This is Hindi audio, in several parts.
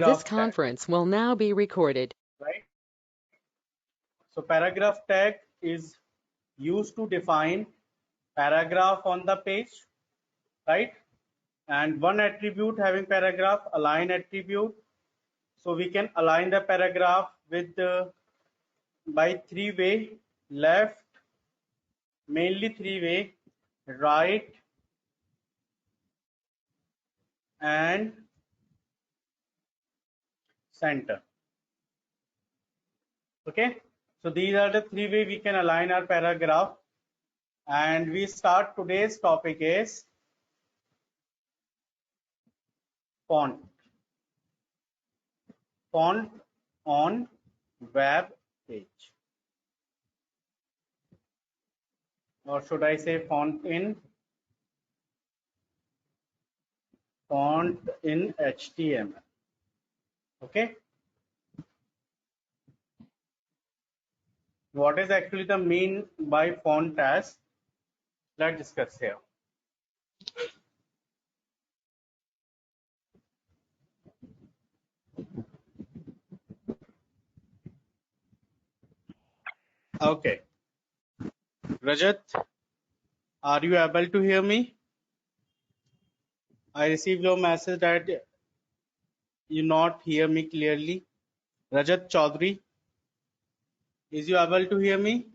This tag, conference will now be recorded. right? So paragraph tag is used to define paragraph on the page, right? And one attribute having paragraph, align attribute. So we can align the paragraph with by three way: left, mainly three way, right, and center. Okay, so these are the three way we can align our paragraph. And we start today's topic is font on web page, or should I say font in HTML. Okay, what is actually the mean by font as? Let's discuss here. Okay, Rajat, are you able to hear me? I received your message that you not hear me clearly. Rajat Chaudhary, is you able to hear me?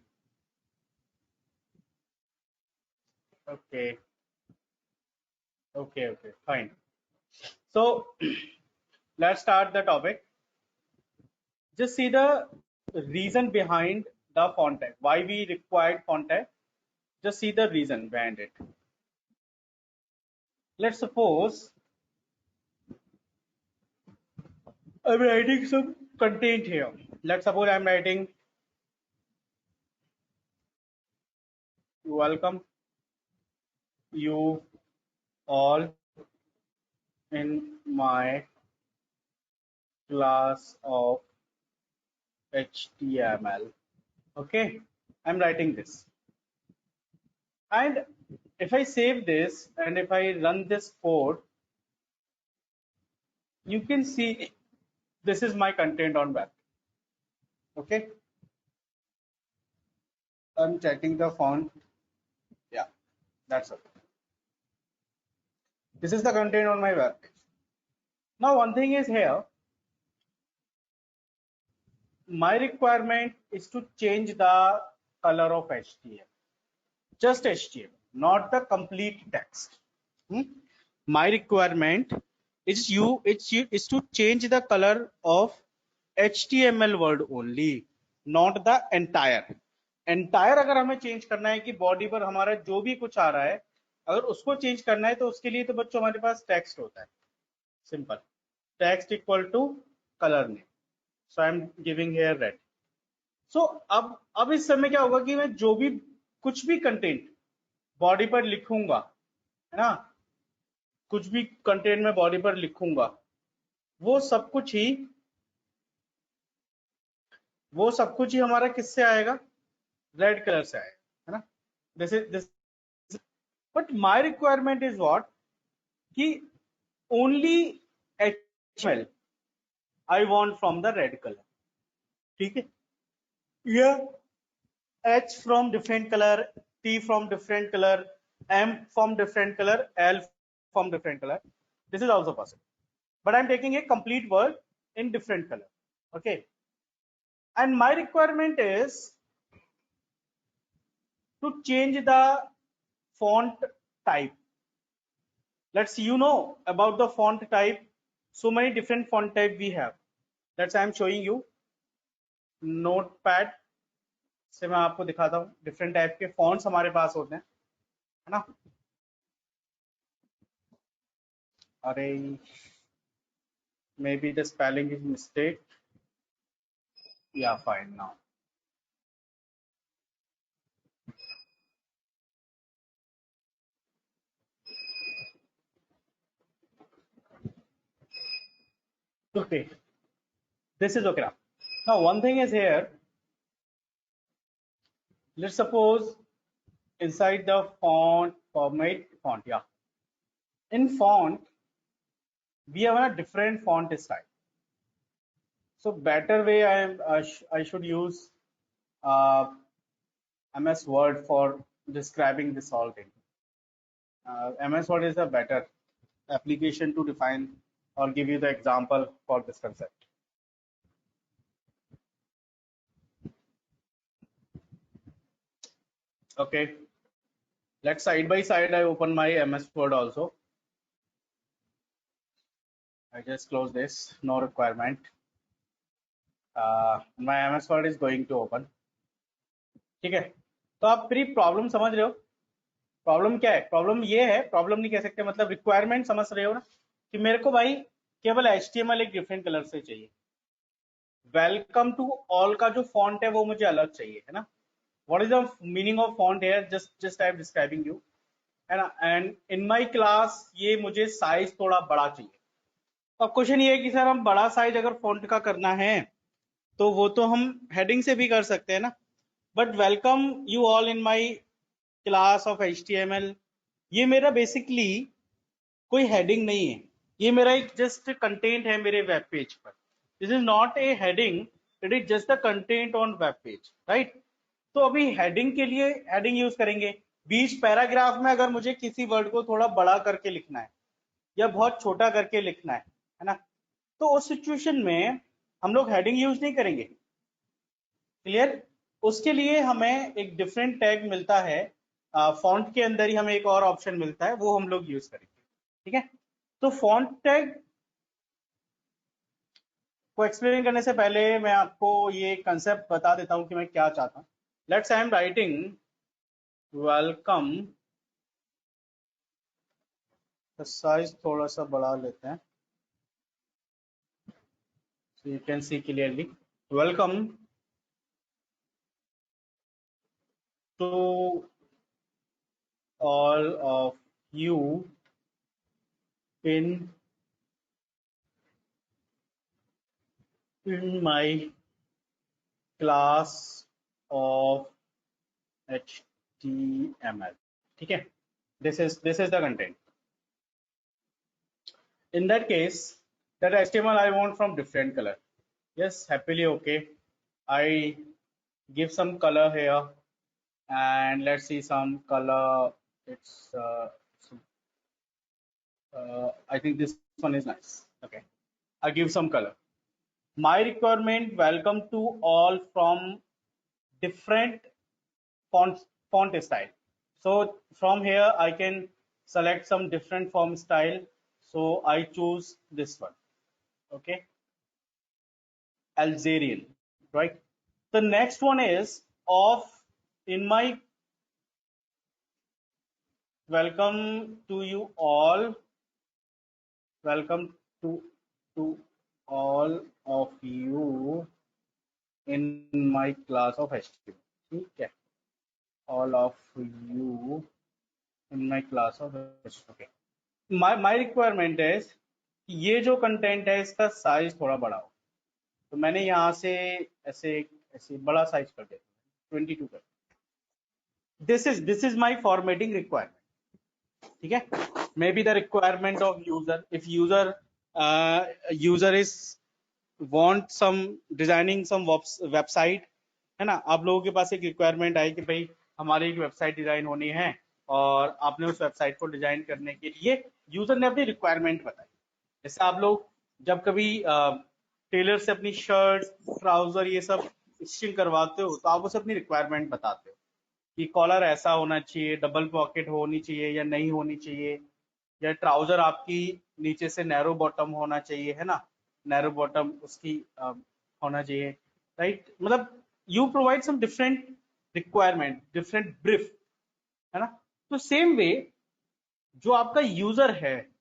Okay, okay, fine. So let's start the topic. Just see the reason behind the font type. Why we required font type? Just see the reason behind it. Let's suppose I'm writing some content here. Let's suppose I'm writing welcome you all in my class of HTML. Okay, I'm writing this. And if I save this and if I run this code, you can see this is my content on web. Okay, I'm checking the font. Yeah, that's it. This is the content on my web. Now, one thing is here, my requirement is to change the color of HTML. Just HTML, not the complete text. My requirement is is to change the color of HTML word only, not the entire अगर हमें चेंज करना है कि बॉडी पर हमारा जो भी कुछ आ रहा है अगर उसको चेंज करना है तो उसके लिए तो बच्चों हमारे पास टेक्स्ट होता है simple text equal to colour name so I am giving here red so अब इस समय क्या होगा कि मैं जो भी कुछ भी कंटेंट बॉडी पर लिखूंगा है ना कुछ भी कंटेंट में बॉडी पर लिखूंगा वो सब कुछ ही हमारा किससे आएगा रेड कलर से आएगा है ना this but my requirement is what कि only HTML I want from the red colour ठीक है ये H from different color, T from different color, M from different color, L from different color. This is also possible. But I'm taking a complete word in different color. Okay. And my requirement is to change the font type. Let's about the font type. So many different font type we have. That's I'm showing you. Notepad से मैं आपको दिखाता हूँ डिफरेंट टाइप के फॉन्ट्स हमारे पास होते हैं है ना अरे maybe the spelling is mistake yeah fine now okay this is okay now one thing is here let's suppose inside the font format font yeah in font we have a different font style So better way I should use MS Word for describing this whole thing. MS Word is a better application to define or give you the example for this concept. Okay, let's side by side. I open my MS Word also. I just close this, no requirement. My MS Word is going to open. ठीक है, तो आप मेरी प्रॉब्लम समझ रहे हो? प्रॉब्लम क्या है? प्रॉब्लम ये है, प्रॉब्लम नहीं कह सकते, मतलब रिक्वायरमेंट समझ रहे हो ना, कि मेरे को भाई केवल HTML एक डिफरेंट कलर से चाहिए। वेलकम टू ऑल का जो फॉन्ट है वो मुझे अलग चाहिए, है ना? What is the meaning of font here? Just I am describing you, है ना? एंड इन माय क्लास ये मुझे साइज थोड़ा बड़ा चाहिए। अब क्वेश्चन ये है कि सर हम बड़ा साइज अगर फॉन्ट का करना है तो वो तो हम हेडिंग से भी कर सकते हैं ना, but welcome you all in my class of HTML, ये मेरा बेसिकली कोई हेडिंग नहीं है, ये मेरा एक जस्ट कंटेंट है मेरे वेब पेज पर। This is not a heading, it is just the content on web page, right? तो अभी हेडिंग के लिए हेडिंग यूज करेंगे। बीच पैराग्राफ में अगर मुझे किसी वर्ड को थोड़ा बड़ा करके लिखना है या बहुत छोटा करके लिखना है ना, तो उस सिचुएशन में हम लोग हेडिंग यूज नहीं करेंगे। क्लियर? उसके लिए हमें एक डिफरेंट टैग मिलता है, फॉन्ट के अंदर ही हमें एक और ऑप्शन मिलता है, वो हम लोग यूज करेंगे। ठीक है, तो फॉन्ट टैग को एक्सप्लेन करने से पहले मैं आपको ये कंसेप्ट बता देता हूं कि मैं क्या चाहता हूं। Let's I am writing welcome, size थोड़ा सा बढ़ा लेते हैं so you can see clearly. Welcome to all of you in my class of HTML. ठीक है, this is the content. In that case, that HTML I want from different color. Yes, happily okay. I give some color here, and let's see some color. It's I think this one is nice. Okay, I give some color. My requirement: welcome to all from different font style. So from here I can select some different font style. So I choose this one. Okay, Algerian, right? The next one is of in my welcome to you all, welcome to all of you in my class of HTML. ठीक है, all of you in my class of HTML. Okay, my requirement is ये जो कंटेंट है इसका साइज थोड़ा बड़ा हो, तो मैंने यहाँ से ऐसे ऐसे बड़ा साइज कर दिया, 22 कर। This is my formatting requirement. ठीक है, may be the requirement of user, if user is want some designing some website, है ना? आप लोगों के पास एक रिक्वायरमेंट आई कि भाई हमारी एक वेबसाइट डिजाइन होनी है और आपने उस वेबसाइट को डिजाइन करने के लिए यूजर ने अपनी रिक्वायरमेंट बताई। जैसे आप लोग जब कभी टेलर से अपनी शर्ट, ट्राउजर ये सब स्टिचिंग करवाते हो तो आप उसे अपनी रिक्वायरमेंट बताते हो कि कॉलर ऐसा होना चाहिए, डबल पॉकेट होनी चाहिए या नहीं होनी चाहिए, या ट्राउजर आपकी नीचे से नैरो बॉटम होना चाहिए, है ना? नैरो बॉटम उसकी होना चाहिए, राइट? मतलब you provide some different requirement, different brief, है ना? तो सेम वे जो आपका यूजर है,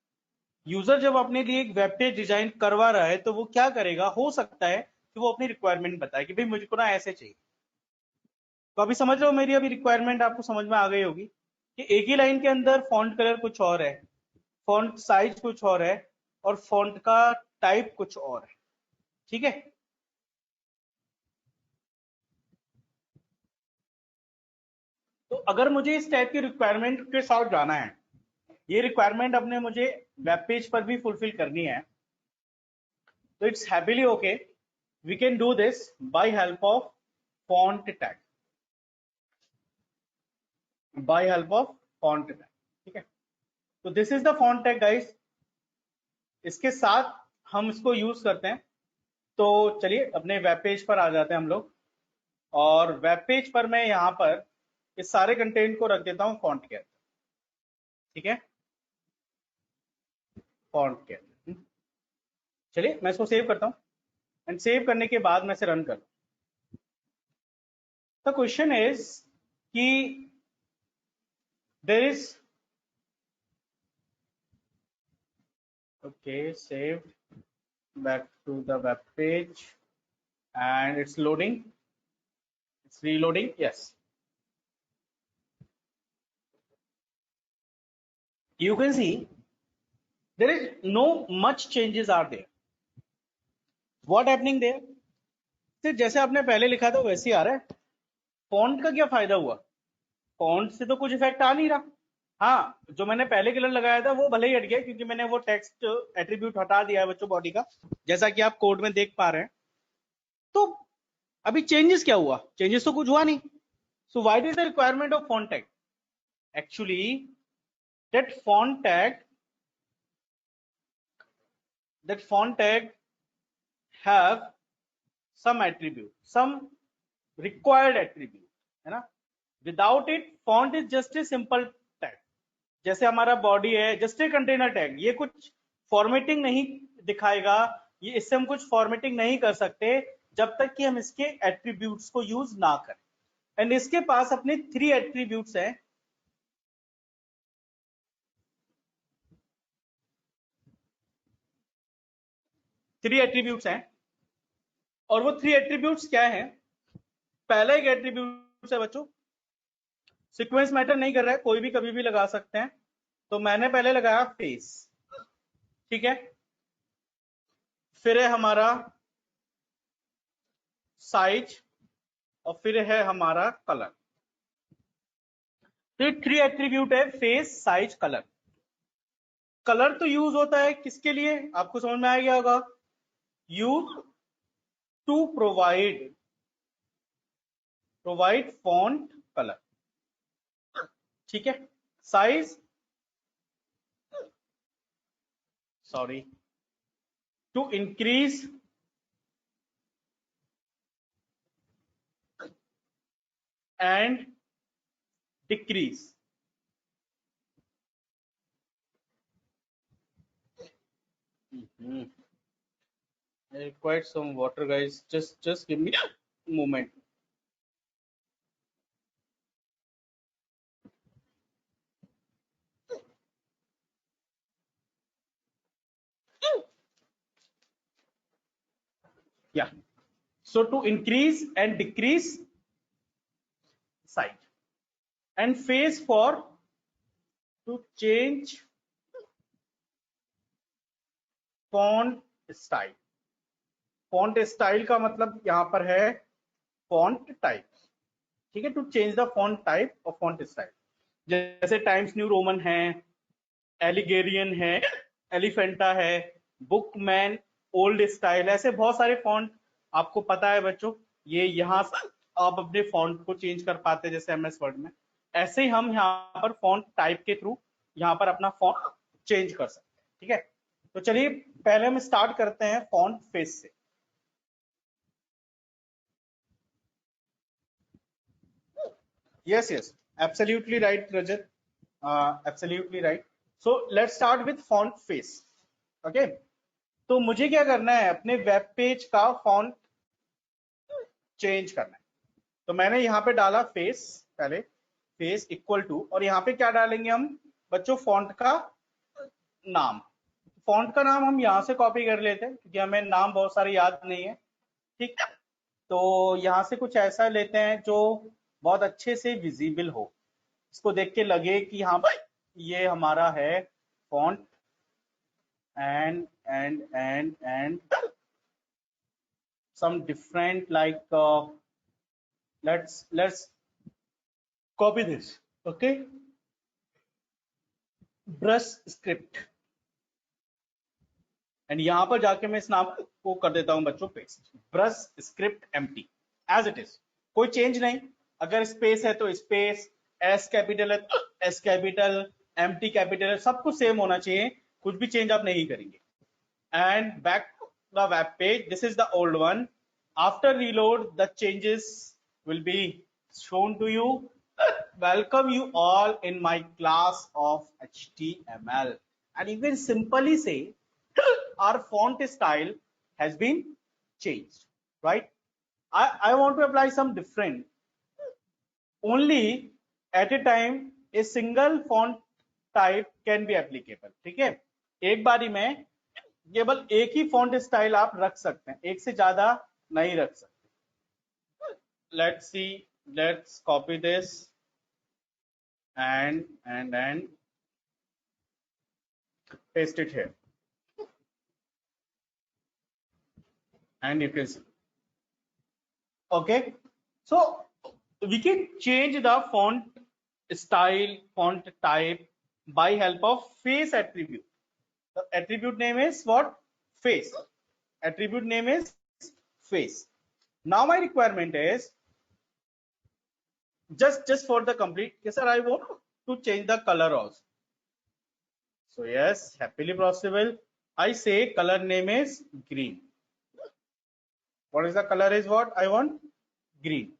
यूजर जब अपने लिए एक वेब पेज डिजाइन करवा रहा है तो वो क्या करेगा? हो सकता है कि वो अपनी रिक्वायरमेंट बताए कि भाई मुझको ना ऐसे चाहिए। तो अभी समझ रहे हो, मेरी अभी रिक्वायरमेंट आपको समझ में आ गई होगी कि एक ही लाइन के अंदर फॉन्ट कलर कुछ और है, फॉन्ट साइज कुछ और है और फॉन्ट का टाइप कुछ और है। ठीक है, तो अगर मुझे इस टाइप की रिक्वायरमेंट के साथ जाना है, ये रिक्वायरमेंट अपने मुझे वेब पेज पर भी फुलफिल करनी है, तो it's happily okay we can do this by help of font tag, by help of font tag. ठीक है, तो this is the font tag guys, इसके साथ हम इसको यूज करते हैं। तो चलिए अपने वेब पेज पर आ जाते हैं हम लोग, और वेब पेज पर मैं यहाँ पर इस सारे कंटेंट को रख देता हूँ फॉन्ट के अंदर। ठीक है, फॉन्ट के अंदर। चलिए मैं इसको सेव करता हूँ, एंड सेव करने के बाद मैं इसे रन कर। द क्वेश्चन इज कि there is, okay, saved, back to the web page, and it's loading, it's reloading. Yes, you can see there is no much changes are there. What happening there? सिर्फ जैसे आपने पहले लिखा था वैसे ही आ रहा है। फॉन्ट का क्या फायदा हुआ? फॉन्ट से तो कुछ इफेक्ट आ नहीं रहा। हाँ, जो मैंने पहले कलर लगाया था वो भले ही हट गया, क्योंकि मैंने वो टेक्स्ट एट्रीब्यूट हटा दिया है बच्चों बॉडी का, जैसा कि आप कोड में देख पा रहे हैं। तो अभी चेंजेस क्या हुआ? चेंजेस तो कुछ हुआ नहीं। So why is the requirement of font tag? Actually that font tag have some attribute, some required attribute, है ना? Without it, font is just a simple tag. जैसे हमारा बॉडी है, जस्ट ए कंटेनर टैग, ये कुछ फॉर्मेटिंग नहीं दिखाएगा, ये इससे हम कुछ फॉर्मेटिंग नहीं कर सकते जब तक कि हम इसके एट्रीब्यूट्स को यूज ना करें। एंड इसके पास अपने 3 एट्रीब्यूट्स हैं। थ्री एट्रीब्यूट्स हैं, और वो 3 एट्रीब्यूट्स क्या हैं? पहला एक एट्रीब्यूट है बच्चों, सीक्वेंस मैटर नहीं कर रहा है, कोई भी कभी भी लगा सकते हैं। तो मैंने पहले लगाया फेस, ठीक है, फिर है हमारा साइज, और फिर है हमारा कलर। तो 3 एट्रीब्यूट है, फेस, साइज, कलर। कलर तो यूज होता है किसके लिए? आपको समझ में आ गया होगा, use to provide font colour. ठीक है, size, sorry, to increase and decrease. I require some water, guys. Just give me a moment. Yeah. So to increase and decrease size, and face for to change font style. Font style का मतलब यहाँ पर है फॉन्ट टाइप। ठीक है, to change the font type और फॉन्ट स्टाइल। जैसे टाइम्स न्यू रोमन है, एलिगेरियन है, एलिफेंटा है, बुकमैन, ओल्ड स्टाइल, ऐसे बहुत सारे फॉन्ट आपको पता है बच्चों। ये यहाँ आप अपने फॉन्ट को चेंज कर पाते हैं, जैसे एमएस वर्ड में। ऐसे ही हम यहाँ पर फॉन्ट टाइप के थ्रू यहाँ पर अपना फॉन्ट चेंज कर सकते हैं। ठीक है, तो चलिए पहले हम स्टार्ट करते हैं फॉन्ट फेस से। Yes, absolutely right, Rajat. Absolutely right. So let's start with font face. Okay. तो मुझे क्या करना है? अपने वेब पेज का फॉन्ट चेंज करना है। तो मैंने यहाँ पे डाला फेस, पहले फेस इक्वल टू, और यहाँ पे क्या डालेंगे हम बच्चों? फॉन्ट का नाम। फॉन्ट का नाम हम यहाँ से कॉपी कर लेते हैं, क्योंकि हमें नाम बहुत सारे याद नहीं है। ठीक, तो यहाँ से कुछ ऐसा लेते हैं जो बहुत अच्छे से विजिबल हो, इसको देख के लगे कि हाँ भाई ये हमारा है font, and some different, like let's copy this. Okay, brush script, and यहाँ पर जाके मैं इस नाम को कर देता हूं बच्चों paste. Brush script empty as it is, कोई चेंज नहीं। अगर स्पेस है तो स्पेस, एस कैपिटल है तो एस कैपिटल, एम्प्टी कैपिटल है, सब कुछ सेम होना चाहिए, कुछ भी चेंज आप नहीं करेंगे। And back to the web page, this is the old one. After reload the changes will be shown to you. Welcome you all in my class of HTML, and you can simply say our font style has been changed, right? I want to apply some different. Only at a time a single font type can be applicable. ठीक है, एक बारी में केवल एक ही फॉन्ट स्टाइल आप रख सकते हैं, एक से ज्यादा नहीं रख सकते। Let's see, let's copy this and paste it here, and you can see. Okay, so we can change the font style, font type by help of face attribute. The attribute name is what? Face. Attribute name is face. Now my requirement is just for the complete, yes sir, I want to change the color also. So yes, happily possible. I say color name is green. What is the color is what I want? Green.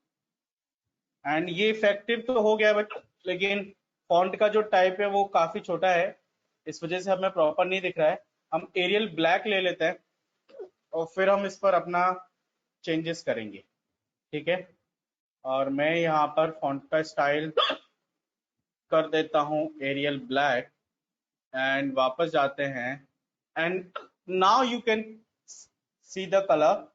And ये इफेक्टिव तो हो गया, बट लेकिन फॉन्ट का जो टाइप है वो काफी छोटा है, इस वजह से हमें प्रॉपर नहीं दिख रहा है। हम एरियल ब्लैक ले लेते हैं और फिर हम इस पर अपना चेंजेस करेंगे, ठीक है। और मैं यहाँ पर फॉन्ट का स्टाइल कर देता हूँ एरियल ब्लैक, एंड वापस जाते हैं, and now you can see the colour.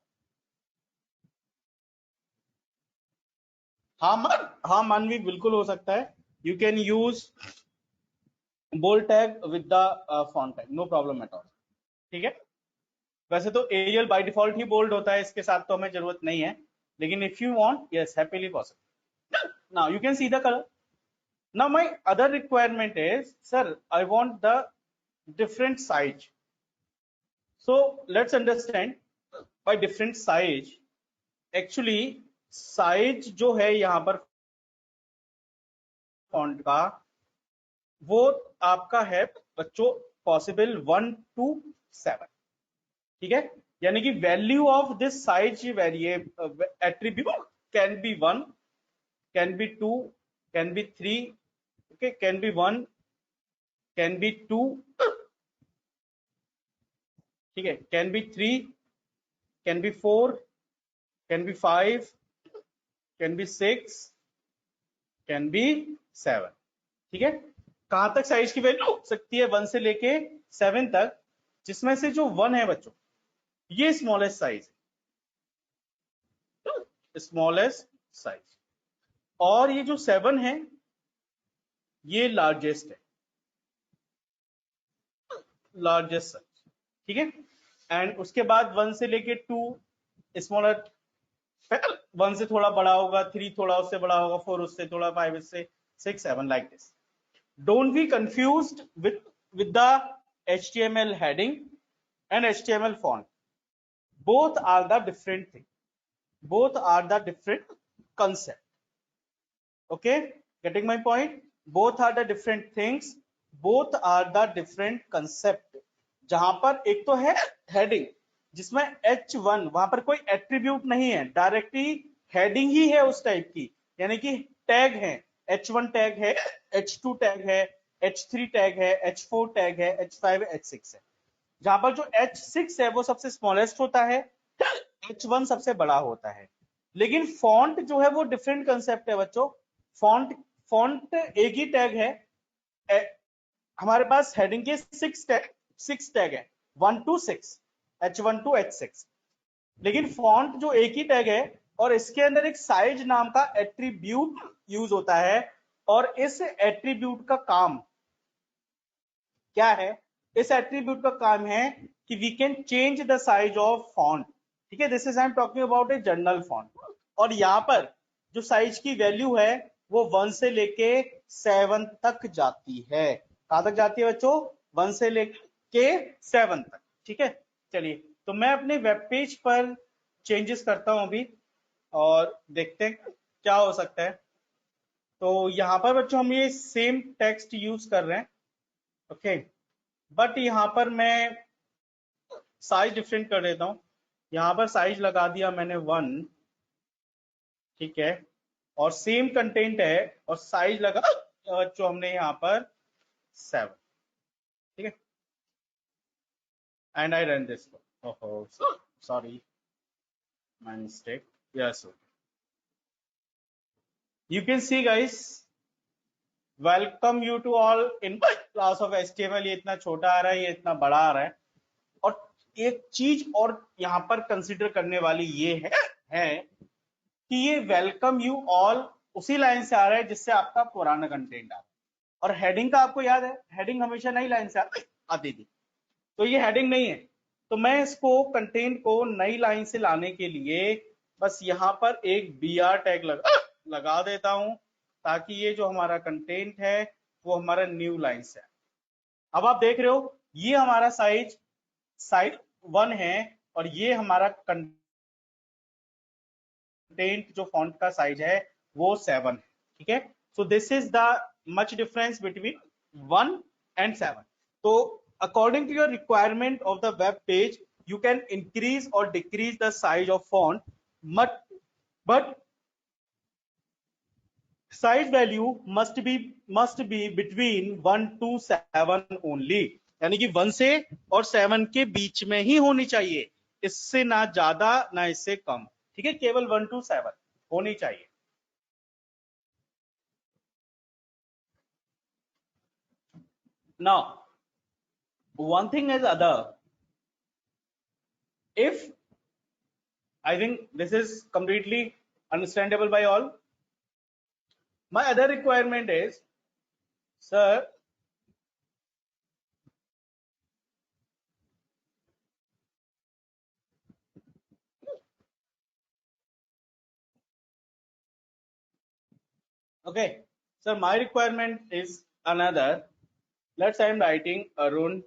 हाँ मानवी, बिल्कुल हो सकता है। You can use bold tag with the font tag, no problem at all, ठीक है। वैसे तो एरियल बाय डिफॉल्ट ही बोल्ड होता है, इसके साथ तो हमें जरूरत नहीं है, लेकिन if you want, yes, happily possible. Now you can see the colour. Now my other requirement is, sir I want the different size. So let's understand by different size. Actually size जो है यहाँ पर फॉन्ट का, वो आपका है बच्चों पॉसिबल 1 to 7, ठीक है। यानी कि value of this size variable attribute can be 1, can be 2, can be 3, okay, can be 1, can be 2, ठीक है, can be 3, can be 4, can be 5, can be 6, can be 7, ठीक है। कहां तक साइज की वैल्यू हो सकती है? 1 से लेके 7 तक, जिसमें से जो 1 है बच्चों, ये स्मॉलेस्ट साइज, स्मॉलेस्ट साइज, और ये जो 7 है ये लार्जेस्ट है, लार्जेस्ट साइज, ठीक है। एंड उसके बाद 1 से लेके 2 स्मॉलर, 1 से थोड़ा बड़ा होगा, 3 थोड़ा उससे बड़ा होगा, 4 उससे थोड़ा, 5 इससे, 6, 7, like this. Don't be confused with the HTML heading and HTML font. Both are the different thing. Both are the different concept. Okay, getting my point? Both are the different things. Both are the different concept. जहां पर एक तो है heading, जिसमें H1, वहां पर कोई एट्रीब्यूट नहीं है, डायरेक्टली हेडिंग ही है उस टाइप की, यानी कि टैग है, H1 टैग है, H2 टैग है, H3 टैग है, H4 टैग है, H5 है, H6 है। जहां पर जो H6 है वो सबसे स्मॉलेस्ट होता है, H1 सबसे बड़ा होता है। लेकिन फॉन्ट जो है वो डिफरेंट कंसेप्ट है बच्चों। फॉन्ट एक ही टैग है, हमारे पास हेडिंग के 6 टैग है, 1 to 6, H1 to H6, लेकिन फॉन्ट जो एक ही टैग है और इसके अंदर एक साइज नाम का एट्रीब्यूट यूज होता है, और इस एट्रीब्यूट का काम क्या है? इस एट्रीब्यूट का काम है कि we can change the size of font, ठीक है। This is I am talking about a general font, और यहाँ पर जो साइज की वैल्यू है वो 1 से लेके 7 तक जाती है। कहां तक जाती है बच्चों? 1 से लेके 7 तक, ठीक है। चलिए तो मैं अपने वेब पेज पर चेंजेस करता हूं अभी और देखते हैं क्या हो सकता है। तो यहाँ पर बच्चों हम ये सेम टेक्स्ट यूज कर रहे हैं, ओके, बट यहाँ पर मैं साइज डिफरेंट कर देता हूँ। यहाँ पर साइज लगा दिया मैंने 1, ठीक है, और सेम कंटेंट है और साइज लगा जो हमने यहाँ पर 7, ठीक है, एंड आई रन दिस। ओहो sorry, my mistake, yes, you can see guys, welcome you to all in class of HTML। ये इतना छोटा आ रहा है, ये इतना बड़ा आ रहा है, और एक चीज और यहाँ पर कंसिडर करने वाली ये है कि ये वेलकम यू ऑल उसी लाइन से आ रहा है जिससे आपका पुराना कंटेंट आ रहा है, और हेडिंग का आपको याद है, हेडिंग हमेशा नई लाइन से आती थी, तो ये हेडिंग नहीं है। तो मैं इसको कंटेंट को नई लाइन से लाने के लिए बस यहाँ पर एक BR टैग लगा देता हूं, ताकि ये जो हमारा कंटेंट है वो हमारा न्यू लाइन से। अब आप देख रहे हो ये हमारा साइज 1 है और ये हमारा कंटेंट जो फॉन्ट का साइज है वो 7 है, ठीक है। So this is the much difference between 1 and 7। तो according to your requirement of the web page, you can increase or decrease the size of font, but size value must be between 1 to 7 only, यानी कि 1 से और 7 के बीच में ही होनी चाहिए, इससे ना ज्यादा ना इससे कम, ठीक है, केवल 1 to 7 होनी चाहिए। Now one thing is other, if I think this is completely understandable by all, my other requirement is, sir, okay, sir, my requirement is another. Let's I am writing Arun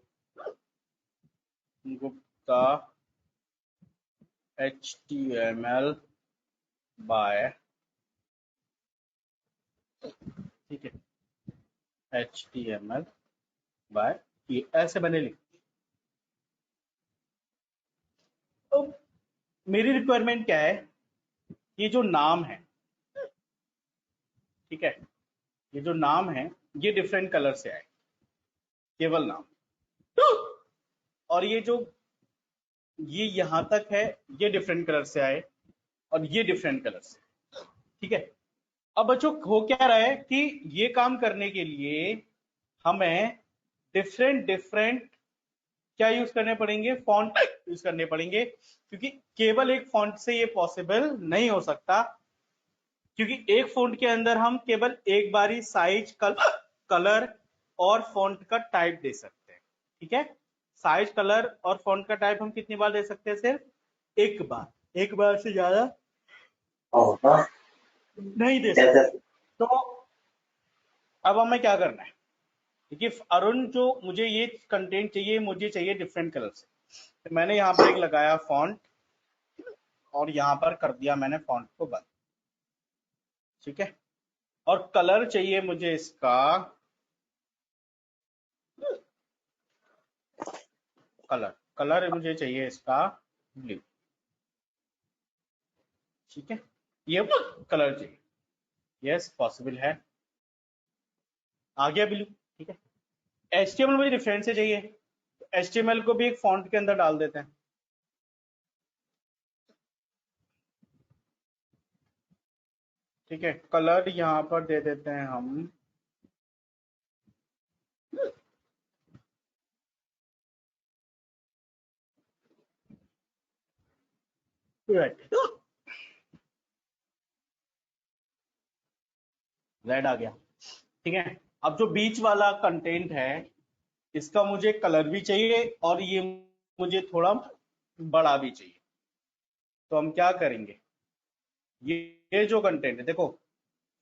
Gupta HTML by, ठीक है, HTML by, ये ऐसे बने लिख। तो मेरी रिक्वायरमेंट क्या है, ये जो नाम है, ठीक है, ये जो नाम है ये डिफरेंट कलर से आए, केवल नाम, और ये जो ये यहां तक है ये डिफरेंट कलर से आए और ये डिफरेंट कलर से, ठीक है। अब बच्चों हो क्या रहा है कि ये काम करने के लिए हमें डिफरेंट क्या यूज करने पड़ेंगे, फॉन्ट यूज करने पड़ेंगे, क्योंकि केवल एक फॉन्ट से ये पॉसिबल नहीं हो सकता, क्योंकि एक फॉन्ट के अंदर हम केवल एक बार ही साइज, कलर और फॉन्ट का टाइप दे सकते हैं, ठीक है। साइज, कलर और फॉन्ट का टाइप हम कितनी बार दे सकते हैं, सिर्फ एक बार से ज्यादा नहीं दे सकते। तो अब हमें क्या करना है, क्योंकि अरुण जो मुझे ये कंटेंट चाहिए, मुझे चाहिए डिफरेंट कलर से, तो मैंने यहाँ पर एक लगाया फॉन्ट और यहाँ पर कर दिया मैंने फॉन्ट को बंद, ठीक है। और कलर चाहिए मुझे इसका कलर मुझे चाहिए इसका ब्लू, ठीक है, ये कलर चाहिए, यस पॉसिबल है, आ गया ब्लू, ठीक है। HTML मुझे डिफरेंट से चाहिए, HTML को भी एक फॉन्ट के अंदर डाल देते हैं, ठीक है। कलर यहाँ पर दे देते हैं हम रेड आ गया, ठीक है। अब जो बीच वाला कंटेंट है इसका मुझे कलर भी चाहिए और ये मुझे थोड़ा बड़ा भी चाहिए, तो हम क्या करेंगे, ये जो कंटेंट है, देखो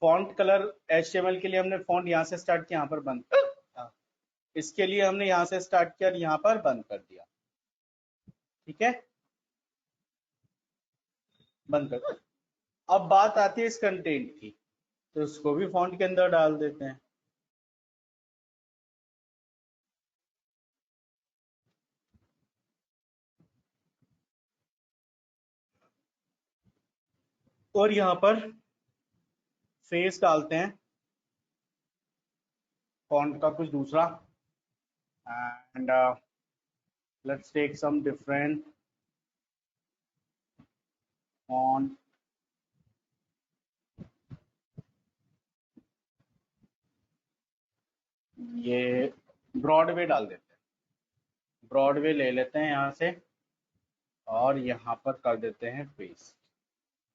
फॉन्ट कलर HTML के लिए हमने फॉन्ट यहाँ से स्टार्ट किया, यहाँ पर बंद किया, इसके लिए हमने यहाँ से स्टार्ट किया और यहाँ पर बंद कर दिया, ठीक है। बंद कर। अब बात आती है इस कंटेंट की, तो उसको भी फॉन्ट के अंदर डाल देते हैं। और यहाँ पर फेस डालते हैं फॉन्ट का कुछ दूसरा, and let's take some different font. ये ब्रॉडवे डाल देते हैं, ब्रॉडवे ले लेते हैं यहाँ से और यहाँ पर कर देते हैं पेस्ट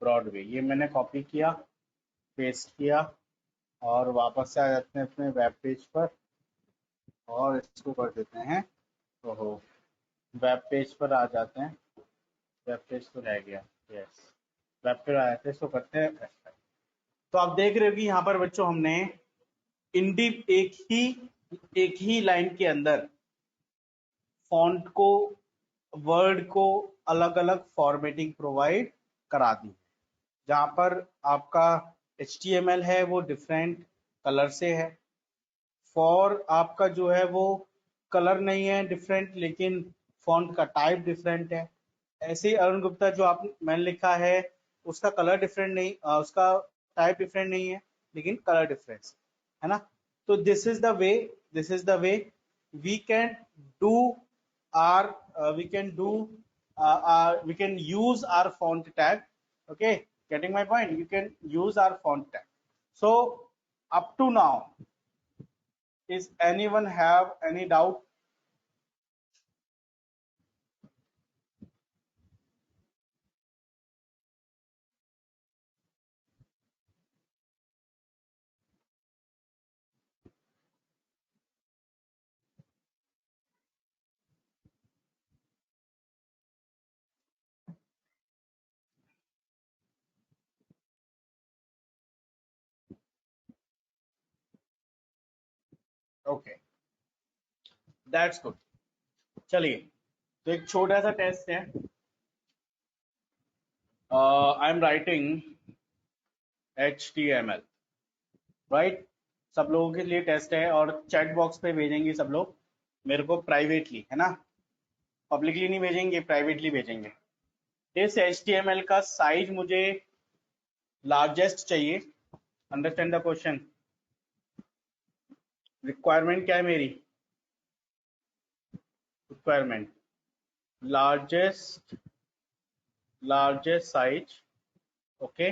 ब्रॉडवे। ये मैंने कॉपी किया, पेस्ट किया और वापस से आ जाते हैं अपने वेब पेज पर और इसको कर देते हैं। ओहो, वेब पेज पर आ जाते हैं, वेब पेज तो रह गया, यस वेब पे आ जाते हैं, इसको करते हैं ऐसा। तो आप देख रहे हो कि यहाँ पर बच्चों हमने इंडी एक ही लाइन के अंदर फॉन्ट को, वर्ड को अलग अलग फॉर्मेटिंग प्रोवाइड करा दी। जहाँ पर आपका HTML है वो डिफरेंट कलर से है, फॉर आपका जो है वो कलर नहीं है डिफरेंट, लेकिन फॉन्ट का टाइप डिफरेंट है। ऐसे ही अरुण गुप्ता जो आप मैंने लिखा है उसका कलर डिफरेंट नहीं, उसका टाइप डिफरेंट नहीं है, लेकिन कलर डिफरेंस है ना। तो this is the way, this is the way we can do we can do we can use our font tag. Okay, getting my point? You can use our font tag. So up to now, is anyone have any doubt? Okay, that's good. चलिए, तो एक छोटा सा टेस्ट है। I am writing HTML, right? सब लोगों के लिए टेस्ट है और चैट बॉक्स पे भेजेंगे सब लोग मेरे को प्राइवेटली, है ना? पब्लिकली नहीं भेजेंगे, प्राइवेटली भेजेंगे। इस HTML का साइज मुझे लार्जेस्ट चाहिए। Understand the question? रिक्वायरमेंट क्या है मेरी? Requirement largest size, okay,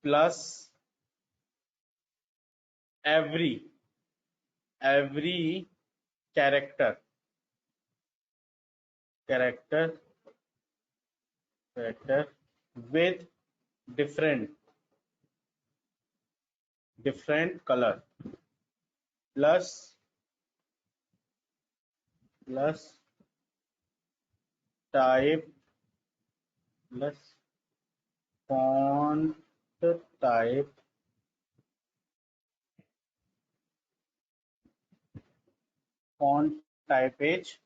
plus every character with different color, plus type, plus font type, page,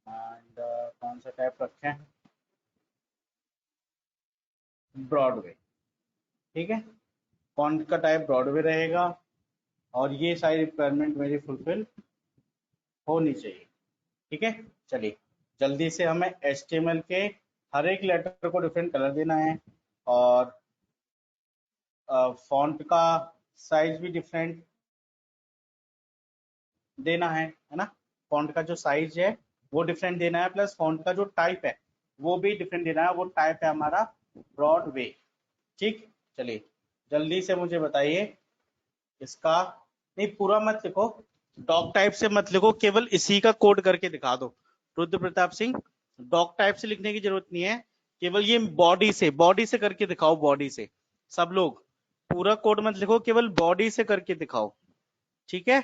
and कौन सा टाइप रखें? ब्रॉडवे, ठीक है। फॉन्ट का टाइप ब्रॉडवे रहेगा और ये सारी रिक्वायरमेंट मेरी फुलफिल होनी चाहिए, ठीक है। चलिए, जल्दी से हमें HTML के हर एक लेटर को डिफरेंट कलर देना है और फॉन्ट का साइज भी डिफरेंट देना है ना। फॉन्ट का जो साइज है वो डिफरेंट देना है, प्लस फॉन्ट का जो टाइप है वो भी डिफरेंट देना है। वो टाइप है हमारा ब्रॉडवे, ठीक। चलिए, जल्दी से मुझे बताइए इसका, नहीं पूरा मत लिखो, डॉक टाइप से मत लिखो, केवल इसी का कोड करके दिखा दो। रुद्र प्रताप सिंह, डॉक टाइप से लिखने की जरूरत नहीं है, केवल ये बॉडी से करके दिखाओ, बॉडी से। सब लोग पूरा कोड मत लिखो, केवल बॉडी से करके दिखाओ, ठीक है।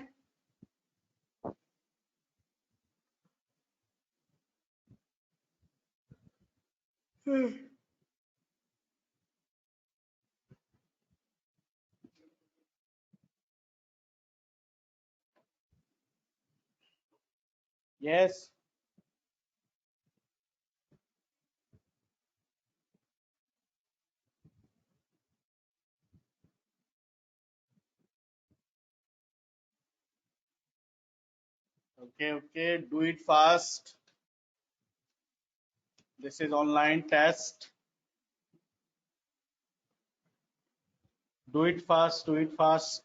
Yes, Okay, do it fast. This is online test. Do it fast, do it fast.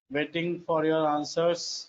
Waiting for your answers.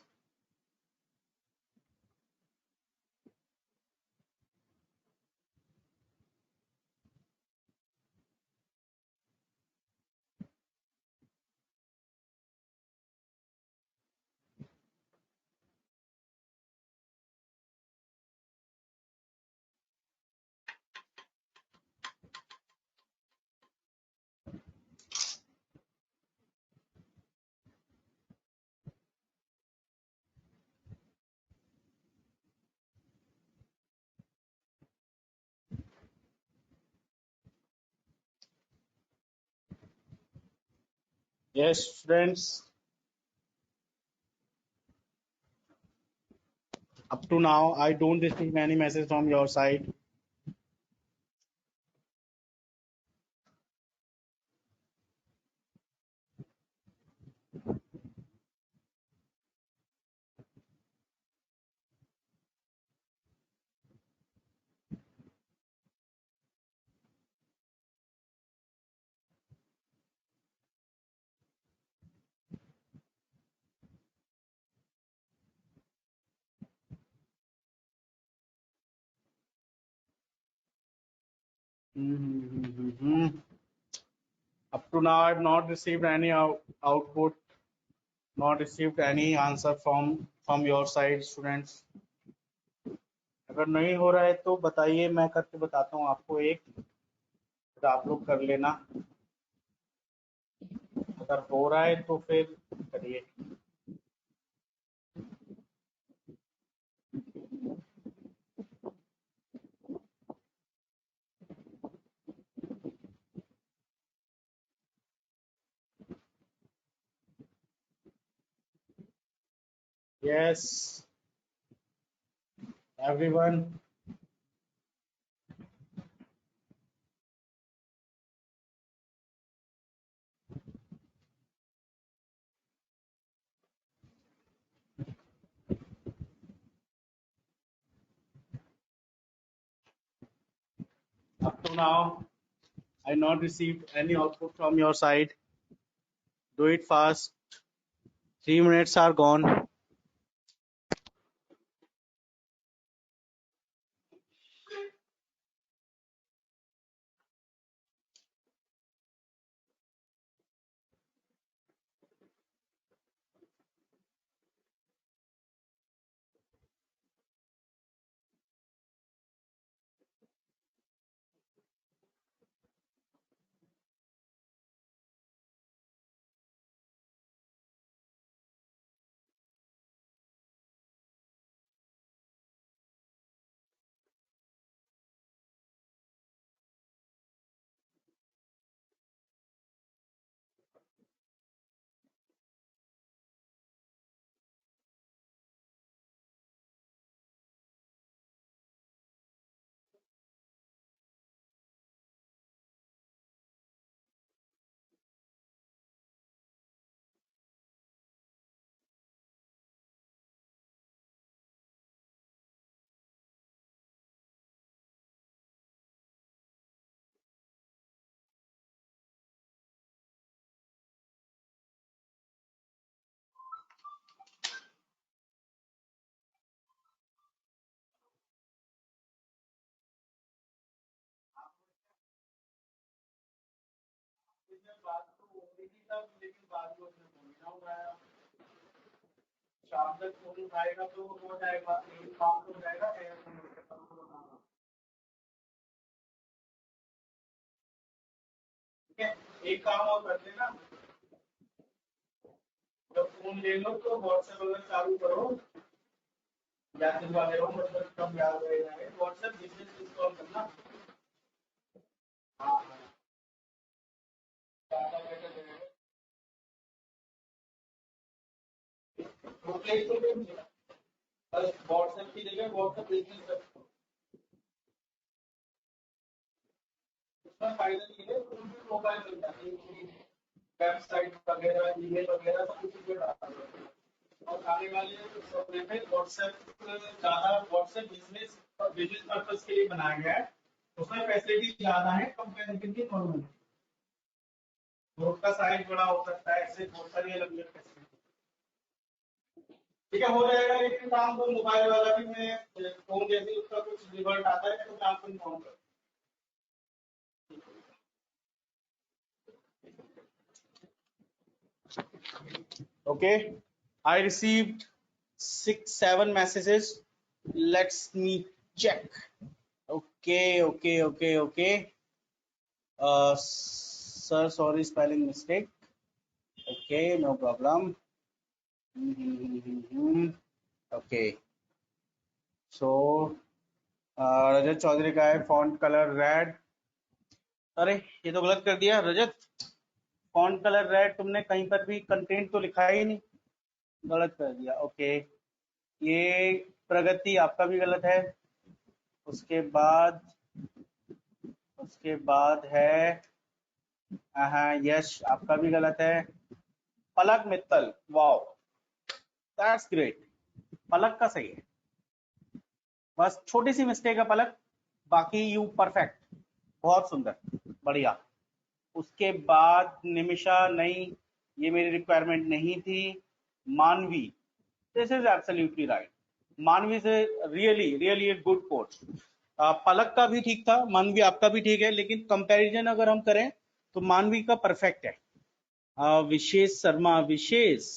Yes, friends. Up to now, I don't receive any message from your side. Mhm. Up to now, I've not received any output, not received any answer from your side, students. अगर नहीं हो रहा है तो बताइए, मैं करके बताता हूँ आपको एक, फिर आप लोग कर लेना. अगर हो रहा है तो फिर करिए. Yes, everyone. Up to now, I not received any output from your side. Do it fast. 3 minutes are gone. शाम तक फोन उठाएगा तो हो जाएगा, एक काम हो जाएगा. ठीक है, एक काम और कर देना. जब फोन ले लो तो व्हाट्सएप अगर चालू करो, याद दिलवा दे रहा हूँ, मतलब कम याद रहेगा. व्हाट्सएप बिजनेस इंस्टॉल करना. हाँ, ज्यादा बेटर रहेगा. वो प्ले स्टोर पे मिलेगा. बस व्हाट्सएप की जगह व्हाट्सएप बिजनेस रखो. फाइनली ये मोबाइल मिल जाती है, वेबसाइट वगैरह, ईमेल वगैरह सब कुछ पे डाल दो। और आने वाले समय में व्हाट्सएप ज़्यादा, व्हाट्सएप बिजनेस बिजनेस पर्पस के लिए बनाया गया है, उसमें फैसिलिटी ज़्यादा है कंपेरेटिवली नॉर्मल। ग्रुप का साइज बड़ा हो सकता है, ऐसे बहुत सारी अलग अलग फैसिलिटी। ठीक है, हो जाएगा, लेकिन काम तो मोबाइल वाला भी, मैं फोन जैसे उसका कुछ रिवर्ट आता है तो काम को इन्फॉर्म कर। Okay, I received 6-7 messages. Let's me check. Okay. Sir, sorry, spelling mistake. Okay, no problem. Okay. So, रजत चौधरी का है फॉन्ट कलर रेड। अरे ये तो गलत कर दिया रजत, फॉन्ट कलर रेड तुमने कहीं पर भी कंटेंट तो लिखा ही नहीं, गलत कर दिया। ओके, ये प्रगति आपका भी गलत है। उसके बाद है यश, आपका भी गलत है। पलक मित्तल, वाओ दैट्स ग्रेट, पलक का सही है, बस छोटी सी मिस्टेक है पलक, बाकी यू परफेक्ट, बहुत सुंदर, बढ़िया। उसके बाद निमिषा, नहीं ये मेरी रिक्वायरमेंट नहीं थी। मानवी, दिस इज एब्सोल्युटली राइट, मानवी से रियली ए गुड कोच। पलक का भी ठीक था, मानवी आपका भी ठीक है, लेकिन कंपैरिजन अगर हम करें तो मानवी का परफेक्ट है। विशेष शर्मा, विशेष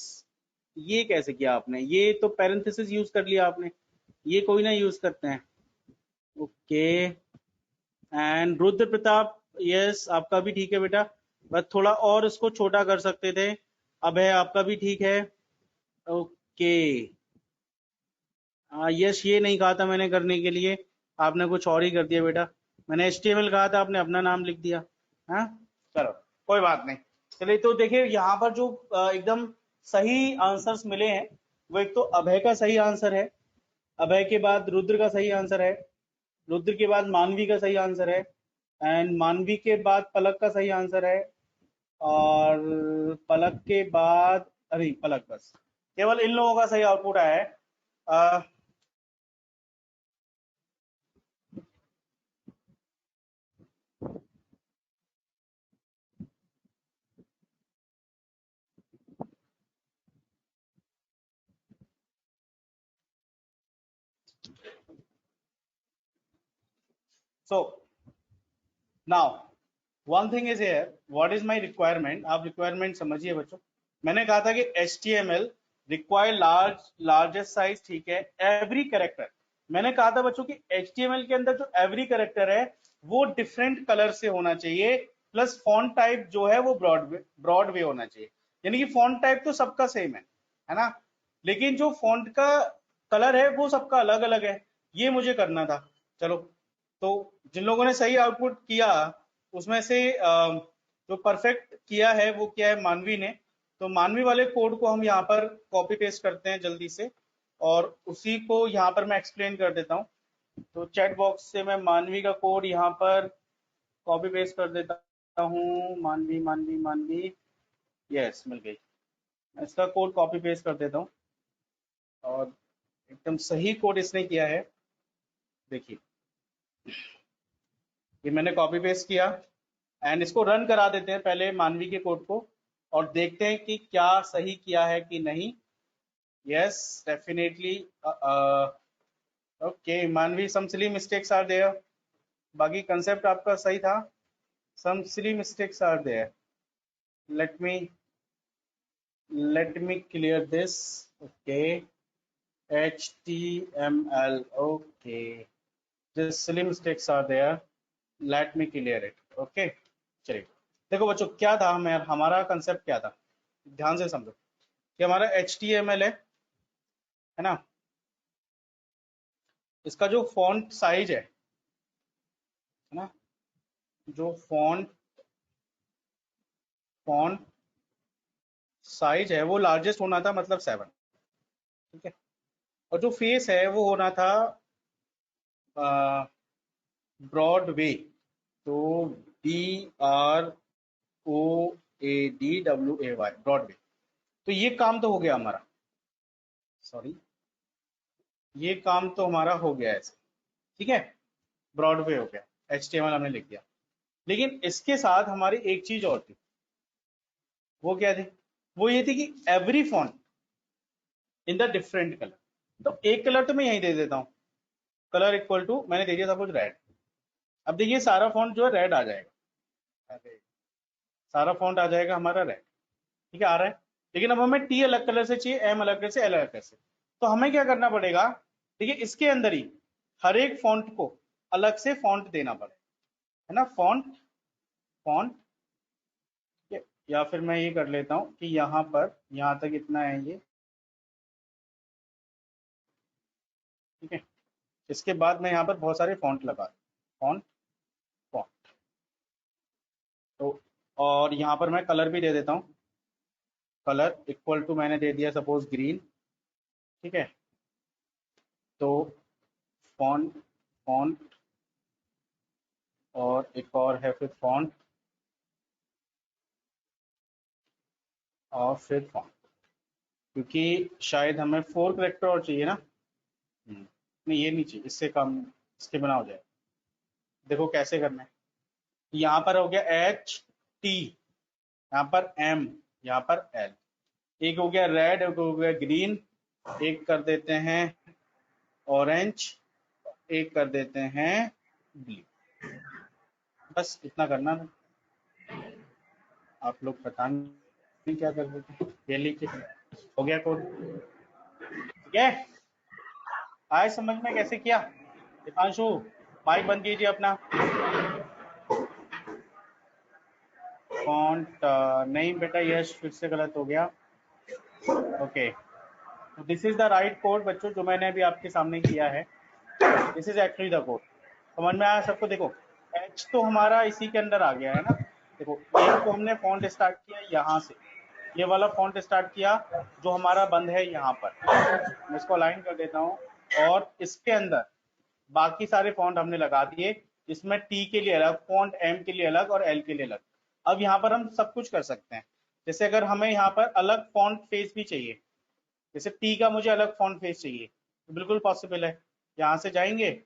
ये कैसे किया आपने, ये तो पैरेंथेसिस यूज कर लिया आपने, ये कोई ना यूज करते हैं। Okay, and Rudra Pratap, yes आपका भी ठीक है बेटा, बस थोड़ा और इसको छोटा कर सकते थे। अभय आपका भी ठीक है। ओके, यस ये नहीं कहा था मैंने करने के लिए, आपने कुछ और ही कर दिया बेटा, मैंने HTML कहा था, आपने अपना नाम लिख दिया। हाँ चलो कोई बात नहीं। चलिए तो देखिए यहाँ पर जो एकदम सही आंसर्स मिले हैं, वो एक तो अभय का सही आंसर है, अभय के बाद रुद्र का सही आंसर है, रुद्र के बाद मानवी का सही आंसर है, एंड मानवी के बाद पलक का सही आंसर है, और पलक के बाद, अरे पलक, बस केवल इन लोगों का सही आउटपुट आया है। So now one thing is here, what is my requirement? आप requirement समझिए बच्चों, मैंने कहा था कि HTML require largest size, ठीक है, every character, मैंने कहा था बच्चों कि HTML के अंदर जो every character है वो डिफरेंट कलर से होना चाहिए, प्लस फॉन्ट टाइप जो है वो ब्रॉड वे होना चाहिए, यानी कि फॉन्ट टाइप तो सबका सेम है ना, लेकिन जो फॉन्ट का कलर है वो सबका अलग अलग है, ये मुझे करना था। चलो, तो जिन लोगों ने सही आउटपुट किया उसमें से जो परफेक्ट किया है वो क्या है, मानवी ने, तो मानवी वाले कोड को हम यहाँ पर कॉपी पेस्ट करते हैं जल्दी से, और उसी को यहाँ पर मैं एक्सप्लेन कर देता हूँ। तो चैट बॉक्स से मैं मानवी का कोड यहाँ पर कॉपी पेस्ट कर देता हूँ, मानवी मानवी मानवी, यस मिल गई, इसका कोड कॉपी पेस्ट कर देता हूँ, और एकदम सही कोड इसने किया है, देखिए ये मैंने कॉपी पेस्ट किया, एंड इसको रन करा देते हैं पहले मानवी के कोड को, और देखते हैं कि क्या सही किया है कि नहीं। Yes definitely, okay Manvi, some silly mistakes are there, बाकी कंसेप्ट आपका सही था, some silly mistakes are there, let me clear this. Okay, HTML, okay, just silly mistakes are there, let me clear it. Okay, चलिए देखो बच्चों क्या था, हमारा कंसेप्ट क्या था, ध्यान से समझो कि हमारा HTML है ना, इसका जो फॉन्ट साइज है ना, जो फॉन्ट साइज है वो लार्जेस्ट होना था, मतलब 7, ठीक है, और जो फेस है वो होना था ब्रॉड वे, तो BROADWAY, ब्रॉडवे। तो ये काम तो हो गया हमारा, सॉरी ये काम तो हमारा हो गया ऐसे, ठीक है, ब्रॉडवे हो गया, HTML हमने लिख दिया। लेकिन इसके साथ हमारी एक चीज और थी, वो क्या थी? वो ये थी कि every font in the different colour. तो एक कलर तो मैं यहीं दे देता हूँ, कलर इक्वल टू मैंने दे दिया सपोज रेड। अब देखिए सारा फॉन्ट जो है रेड आ जाएगा, अरे सारा फॉन्ट आ जाएगा हमारा रेड, ठीक है, आ रहा है। लेकिन अब हमें टी अलग कलर से चाहिए, एम अलग कलर से, एल अलग कलर से। तो हमें क्या करना पड़ेगा? देखिए इसके अंदर ही हर एक फॉन्ट को अलग से फॉन्ट देना पड़ेगा, है ना, फॉन्ट फॉन्ट। या फिर मैं ये कर लेता हूँ कि यहाँ पर यहाँ तक इतना है ये, ठीक है। इसके बाद मैं यहाँ पर बहुत सारे फॉन्ट लगा, फॉन्ट फॉन्ट। तो और यहाँ पर मैं कलर भी दे देता हूँ, कलर इक्वल टू मैंने दे दिया सपोज ग्रीन, ठीक है। तो फॉन्ट फॉन्ट और एक और है फिर फॉन्ट और फिर फॉन्ट, क्योंकि शायद हमें 4 करेक्टर और चाहिए ना। नहीं ये नहीं चाहिए, इससे कम, इसके बिना हो जाए। देखो कैसे करना है, यहाँ पर हो गया HT, यहाँ पर M, यहाँ पर L, एक हो गया रेड, एक हो गया ग्रीन, एक कर देते हैं ऑरेंज, एक कर देते हैं ब्लू। बस इतना करना है, आप लोग पता नहीं क्या कर देते हैं। ये लिखिए, हो गया कोड, ठीक है। आए समझ में कैसे किया? दीपांशु माइक बंद कीजिए अपना। फॉन्ट नहीं बेटा, यश फिर से गलत हो गया। ओके, तो this is the right code बच्चों, जो मैंने अभी आपके सामने किया है। This is actually the code, समझ में आया सबको? देखो एच तो हमारा इसी के अंदर आ गया है ना। देखो एक तो हमने फॉन्ट स्टार्ट किया यहाँ से, ये वाला फॉन्ट स्टार्ट किया जो हमारा बंद है यहाँ पर, मैं इसको अलाइन कर देता हूँ। और इसके अंदर बाकी सारे फॉन्ट हमने लगा दिए, जिसमें टी के लिए अलग फॉन्ट, एम के लिए अलग और एल के लिए अलग। अब यहाँ पर हम सब कुछ कर सकते हैं। जैसे अगर हमें यहाँ पर अलग फॉन्ट फेस भी चाहिए, जैसे टी का मुझे अलग फॉन्ट फेस चाहिए, तो बिल्कुल पॉसिबल है। यहाँ से जाएंगे,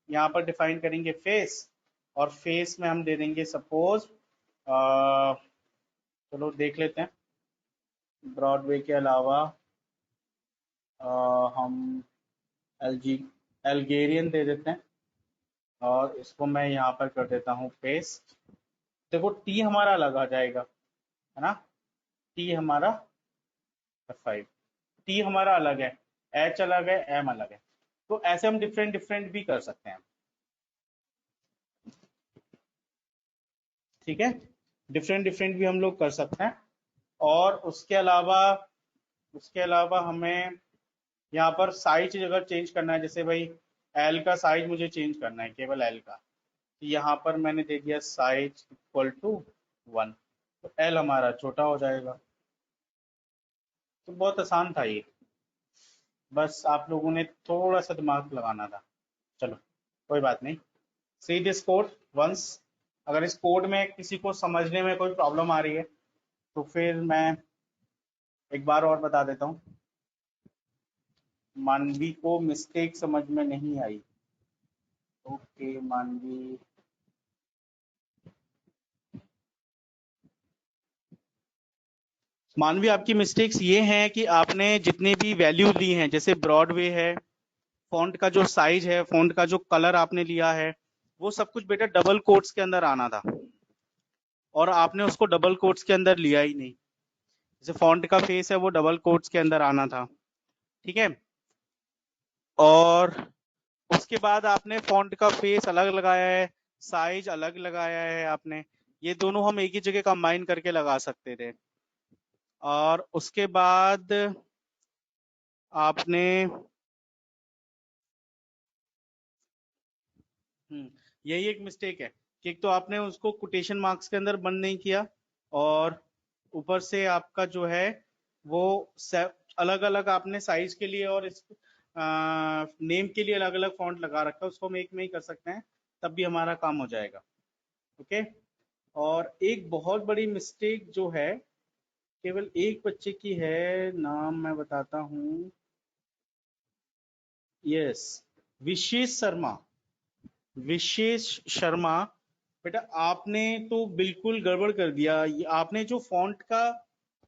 यहाँ पर डिफाइन करेंगे फेस, और फेस में हम दे देंगे सपोज, चलो देख लेते हैं, ब्रॉडवे के अलावा हम एलजी एल्गेरियन दे देते हैं, और इसको मैं यहाँ पर कर देता हूँ पेस्ट। देखो टी हमारा अलग आ जाएगा, है ना, टी हमारा F5, टी हमारा अलग है, एच अलग है, एम अलग है। तो ऐसे हम डिफरेंट डिफरेंट भी कर सकते हैं, ठीक है, डिफरेंट डिफरेंट भी हम लोग कर सकते हैं। और उसके अलावा हमें यहाँ पर साइज अगर चेंज करना है, जैसे भाई एल का साइज मुझे चेंज करना है, केवल एल का, तो यहाँ पर मैंने दे दिया साइज इक्वल टू 1, तो एल हमारा छोटा हो जाएगा। तो बहुत आसान था ये, बस आप लोगों ने थोड़ा सा दिमाग लगाना था। चलो कोई बात नहीं, सी दिस कोड वंस। अगर इस कोड में किसी को समझने में कोई प्रॉब्लम आ रही है तो फिर मैं एक बार और बता देता हूँ। मानवी को मिस्टेक समझ में नहीं आई, ओके मानवी, मानवी आपकी मिस्टेक्स ये हैं कि आपने जितने भी वैल्यू ली हैं, जैसे ब्रॉडवे है, फॉन्ट का जो साइज है, फॉन्ट का जो कलर आपने लिया है, वो सब कुछ बेटा डबल कोट्स के अंदर आना था, और आपने उसको डबल कोट्स के अंदर लिया ही नहीं। जैसे फॉन्ट का फेस है वो डबल कोट्स के अंदर आना था, ठीक है। और उसके बाद आपने फॉन्ट का फेस अलग लगाया है, साइज अलग लगाया है आपने, ये दोनों हम एक ही जगह कंबाइन करके लगा सकते थे। और उसके बाद आपने यही एक मिस्टेक है कि एक तो आपने उसको कोटेशन मार्क्स के अंदर बंद नहीं किया, और ऊपर से आपका जो है वो अलग अलग आपने साइज के लिए और इस नेम के लिए अलग अलग फॉन्ट लगा रखा है, उसको हम एक में ही कर सकते हैं, तब भी हमारा काम हो जाएगा। ओके, और एक बहुत बड़ी मिस्टेक जो है केवल एक बच्चे की है, नाम मैं बताता हूँ। यस, विशेष शर्मा। विशेष शर्मा, बेटा आपने तो बिल्कुल गड़बड़ कर दिया। आपने जो फॉन्ट का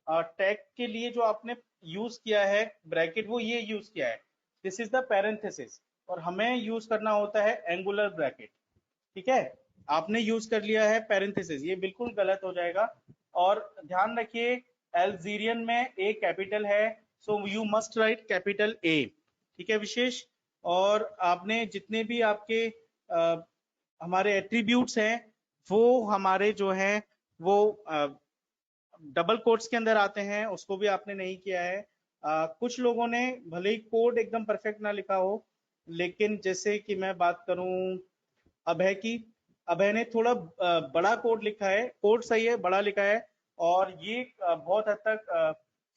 टैग के लिए जो आपने यूज किया है ब्रैकेट, वो ये यूज किया है, दिस इज द पैरेंथेसिस, और हमें यूज करना होता है एंगुलर ब्रैकेट। ठीक है, आपने यूज कर लिया है पैरेंथेसिस, ये बिल्कुल गलत हो जाएगा। और ध्यान रखिए, एल्जीरियन में ए कैपिटल है, so you must write capital A. ठीक है विशेष, और आपने जितने भी आपके हमारे एट्रीब्यूट्स हैं वो हमारे जो हैं वो डबल कोट्स के अंदर आते हैं, उसको भी आपने नहीं किया है। कुछ लोगों ने भले ही कोड एकदम परफेक्ट ना लिखा हो, लेकिन जैसे कि मैं बात करूं अभय की, अभय ने थोड़ा बड़ा कोड लिखा है, कोड सही है, बड़ा लिखा है, और ये बहुत हद तक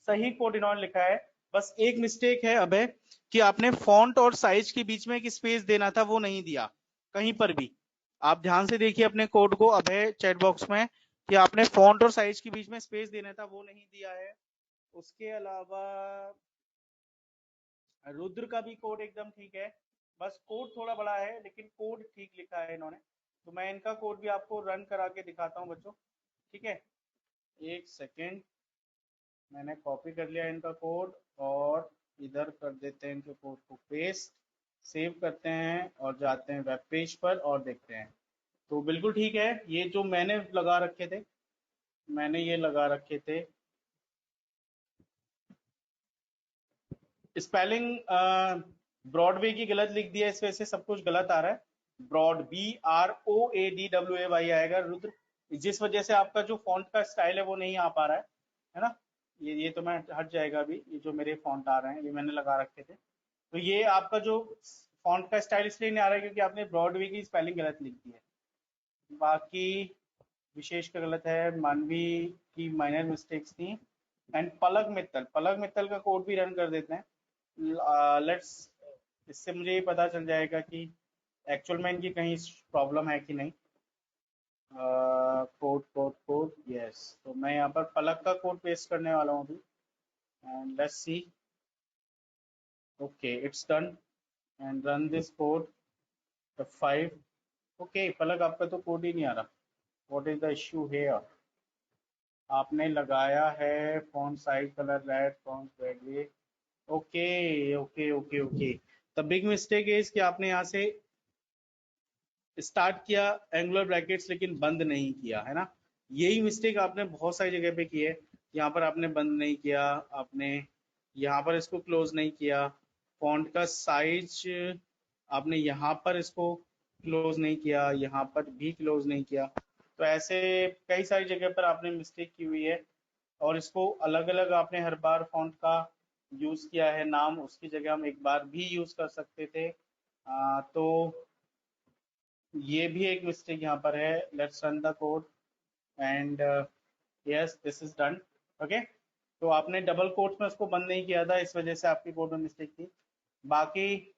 सही कोड इन्होंने लिखा है। बस एक मिस्टेक है अभय कि आपने फॉन्ट और साइज के बीच में एक स्पेस देना था, वो नहीं दिया कहीं पर भी। आप ध्यान से देखिए अपने कोड को अभय चैट बॉक्स में, कि आपने फॉन्ट और साइज के बीच में स्पेस देना था, वो नहीं दिया है। उसके अलावा रुद्र का भी कोड एकदम ठीक है, बस कोड थोड़ा बड़ा है, लेकिन कोड ठीक लिखा है इन्होंने। तो मैं इनका कोड भी आपको रन करा के दिखाता हूँ बच्चों। ठीक है, एक सेकेंड, मैंने कॉपी कर लिया इनका कोड, और इधर कर देते हैं इनके कोड को पेस्ट, सेव करते हैं और जाते हैं वेब पेज पर और देखते हैं। तो बिल्कुल ठीक है, ये जो मैंने लगा रखे थे, मैंने ये लगा रखे थे स्पेलिंग, ब्रॉडवे की गलत लिख दिया, इस वजह से सब कुछ गलत आ रहा है। ब्रॉड BROADWAY आएगा रुद्र, जिस वजह से आपका जो फॉन्ट का स्टाइल है वो नहीं आ पा रहा है ना। ये तो मैं हट जाएगा अभी, ये जो मेरे फॉन्ट आ रहे हैं ये मैंने लगा रखे थे। तो ये आपका जो फॉन्ट का स्टाइल इसलिए नहीं आ रहा है क्योंकि आपने ब्रॉडवे की स्पेलिंग गलत लिख दी है। बाकी विशेष का गलत है, मानवी की माइनर मिस्टेक्स थी, एंड पलक मित्तल का कोड भी रन कर देते हैं। लेट्स, इससे मुझे ये पता चल जाएगा कि एक्चुअल में इनकी कहीं प्रॉब्लम है कि नहीं। कोड कोड कोड, यस, तो मैं यहाँ पर पलक का कोड पेस्ट करने वाला हूँ अभी, and let's see. Okay, it's done, and run this code F5। Okay Palak, आपका तो कोड ही नहीं आ रहा, what is the issue here? आपने लगाया है font size colour red, font gradient, okay okay okay okay. The big mistake is कि आपने यहाँ से स्टार्ट किया एंगुलर ब्रैकेट्स लेकिन बंद नहीं किया है ना। यही मिस्टेक आपने बहुत सारी जगह पे की है। यहाँ पर आपने बंद नहीं किया, आपने यहाँ पर इसको क्लोज नहीं किया, फॉन्ट का साइज आपने यहाँ पर इसको क्लोज नहीं किया, यहाँ पर भी क्लोज नहीं किया। तो ऐसे कई सारी जगह पर आपने मिस्टेक की हुई है, और इसको अलग अलग आपने हर बार फॉन्ट का यूज किया है नाम, उसकी जगह हम एक बार भी यूज कर सकते थे। तो ये भी एक मिस्टेक यहाँ पर है। Let's run the code, and yes this is done. Okay, तो आपने डबल कोट्स में उसको बंद नहीं किया था, इस वजह से आपकी कोड में मिस्टेक थी। बाकी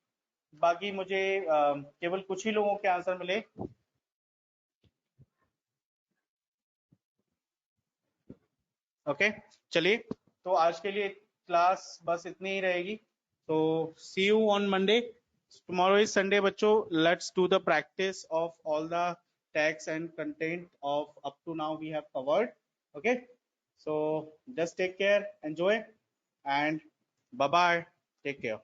बाकी मुझे केवल कुछ ही लोगों के आंसर मिले। ओके, चलिए, तो आज के लिए क्लास बस इतनी ही रहेगी। तो see you on Monday, tomorrow is Sunday बच्चों, let's do the practice of all the tags and content of up to now we have covered. Okay, so just take care, enjoy, and bye bye, take care.